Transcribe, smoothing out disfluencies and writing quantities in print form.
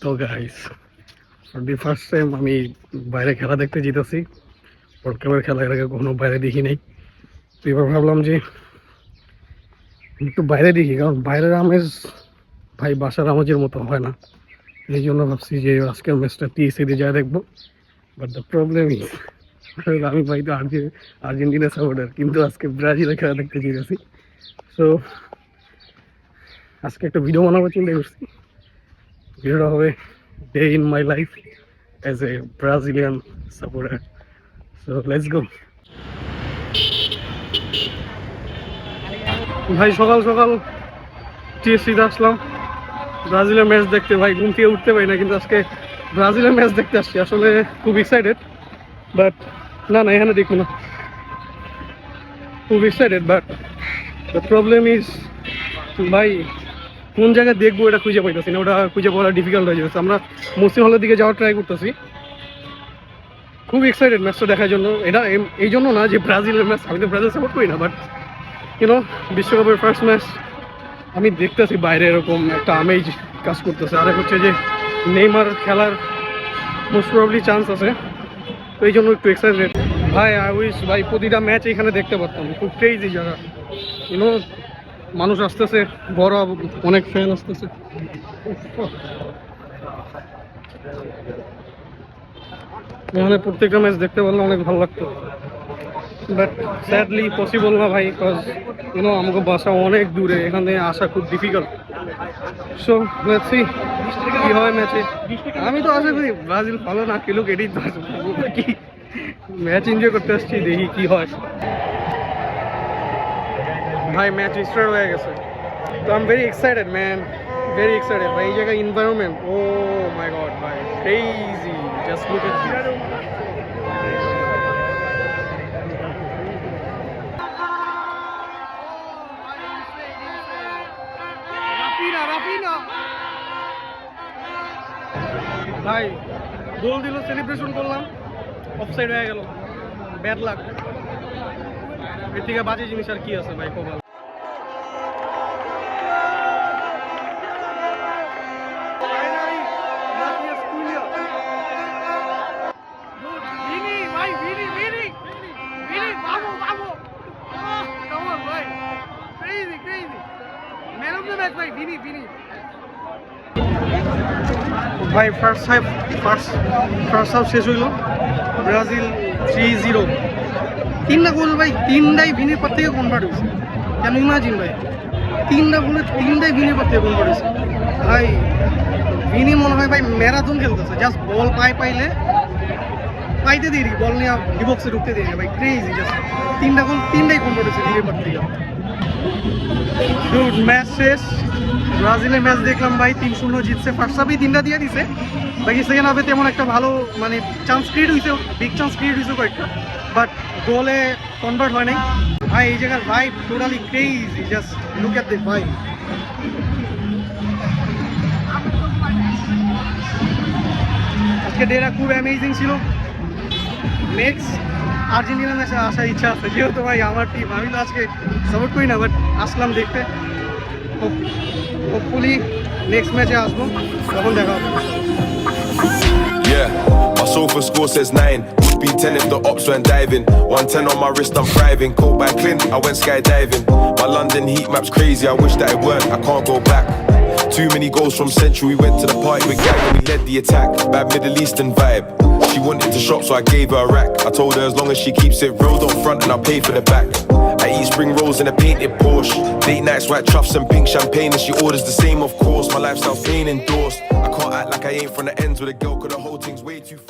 তো guys for the first time আমি বাইরে খেলা দেখতে যেতেছি। ওয়ার্ল্ড কাপের খেলা এর আগে কখনো বাইরে দেখি নাই। তো এবার ভাবলাম যে একটু বাইরে দেখি, কারণ বাইরের আমেজ ভাই বাসার আমেজের মতো হয় না। এই জন্য ভাবছি যে আজকের ম্যাচটা টিএসসি দিয়ে যা দেখবো। বাট দ্য প্রবলেম ইজ আমি ভাই তো আর্জেন্টিনা সাপোর্টার, কিন্তু আজকে ব্রাজিলের খেলা দেখতে যেতেছি। সো আজকে একটা ভিডিও বানাবো চিন্তা করছি। ভিডিওটা হবে day in my life as a Brazilian supporter. So let's go. ভাই সকাল সকাল টিএসসিতে আসলাম ব্রাজিলের ম্যাচ দেখতে। ভাই ঘুম থেকে উঠতে পারি না, কিন্তু আজকে ব্রাজিলের ম্যাচ দেখতে আসছি। আসলে খুব এক্সাইটেড, বাট না এখানে দেখবো না। খুব excited, but the problem is ভাই কোন জায়গায় দেখবো এটা খুঁজে পাইতেছি না। ওটা খুঁজে পাওয়া ডিফিকাল্ট হয়ে যাচ্ছে। আমরা মুসলিম হলের দিকে যাওয়ার ট্রাই করতেছি। খুব এক্সাইটেড ম্যাচটা দেখার জন্য। এটা এই জন্য না যে ব্রাজিলের ম্যাচ, আমি তো ব্রাজিল সাপোর্ট করি না, বাট ইউনো বিশ্বকাপের ফার্স্ট ম্যাচ আমি দেখতেছি বাইরে এরকম একটা আমেজ কাজ করতেছে। আর হচ্ছে যে নেইমার খেলার মোস্ট প্রবাবলি চান্স আছে, তো এই জন্য একটু এক্সাইটেড। ভাই আই উইশ ভাই প্রতিটা ম্যাচ এখানে দেখতে পারতাম। খুব ক্রেজি জায়গা, ইউনো মানুষ আসতেছে, বড় অনেক ফ্যান আসতেছে। এখানে প্রত্যেকটা ম্যাচ দেখতে পারলে অনেক ভালো লাগতো, বাট স্যাডলি পসিবল না ভাই, বিকজ ইউনো আমাকে বাসা অনেক দূরে, এখানে আসা খুব ডিফিকাল্ট। সো লেটস সি কি হয় ম্যাচে। আমি তো আশা করি ব্রাজিল ভালো না খেলুক, এটাই তো কি ম্যাচ এনজয় করতে আসছি, দেখি কি হয়। ভাই ম্যাচ স্টার্ট হয়ে গেছে, তো I am very excited man, very excited ভাই। এই জায়গায় এনভায়রনমেন্ট, ও মাই গড ভাই crazy, just look at this. ভাই গোল দিল, সেলিব্রেশন করলাম, অফসাইড হয়ে গেল, ব্যাড লাক। এর থেকে বাজে জিনিস আর কি আছে ভাই, কপাল। ভাই ফার্স্ট হাফ শেষ হইল, ব্রাজিল 3-0, তিনটা গোল ভাই, তিনটাই ভিনির পর থেকে কনভার্ট হয়েছে। কেন ইমাজিন ভাই, তিনটা গোলে তিনটাই ভিনির পর থেকে কনভার্ট হয়েছে। ভাই ভিনি মনে হয় ভাই ম্যারাথন খেলতেছে, জাস্ট বল পাইতে দেরি, বল নিয়ে ডিবক্সে ঢুকতে দেরি ভাই, ক্রেজি। জাস্ট তিনটা গোল তিনটাই কনভার্ট হয়েছে ভিনির পর থেকে। ডুড ম্যাচ শেষ, ব্রাজিলের ম্যাচ দেখলাম ভাই, 3-0 জিতছে। ফার্স্ট হাফেই তিনটা দিয়ে দিছে, বাকি সেকেন্ড হাফে তেমন একটা ভালো মানে চান্স ক্রিয়েট হয়েছে, বিগ চান্স ক্রিয়েট হয়েছে কয়েকটা, বাট গোলে কনভার্ট হয় নাই। ভাই এই জায়গার vibe totally crazy, just look at this ভাই। আজকে ডেটা খুব অ্যামেজিং ছিল। নেক্সট আর্জেন্টিনা ম্যাচে আসার ইচ্ছা আছে, যেহেতু ভাই আমার টিম, আমি তো আজকে সাপোর্ট করি না, বাট আসলাম দেখতে। হোপফুলি নেক্সট ম্যাচে আসবো, তখন দেখা হবে। Yeah, my sofa score says 9. Would be 10 if the ops went diving. 110 on my wrist, I'm thriving. Caught by Clint, I went skydiving. My London heat map's crazy, I wish that it weren't, I can't go back. Too many goals from Central, we went to the party with gang and we led the attack. Bad Middle Eastern vibe. She wanted to shop, so I gave her a rack. I told her as long as she keeps it real, don't front and I'll pay for the back. I eat spring rolls in a painted Porsche. Date nights, white truffs and pink champagne, and she orders the same, of course. My lifestyle's plain endorsed. I can't act like I ain't from the ends with a girl, cause the whole thing's way too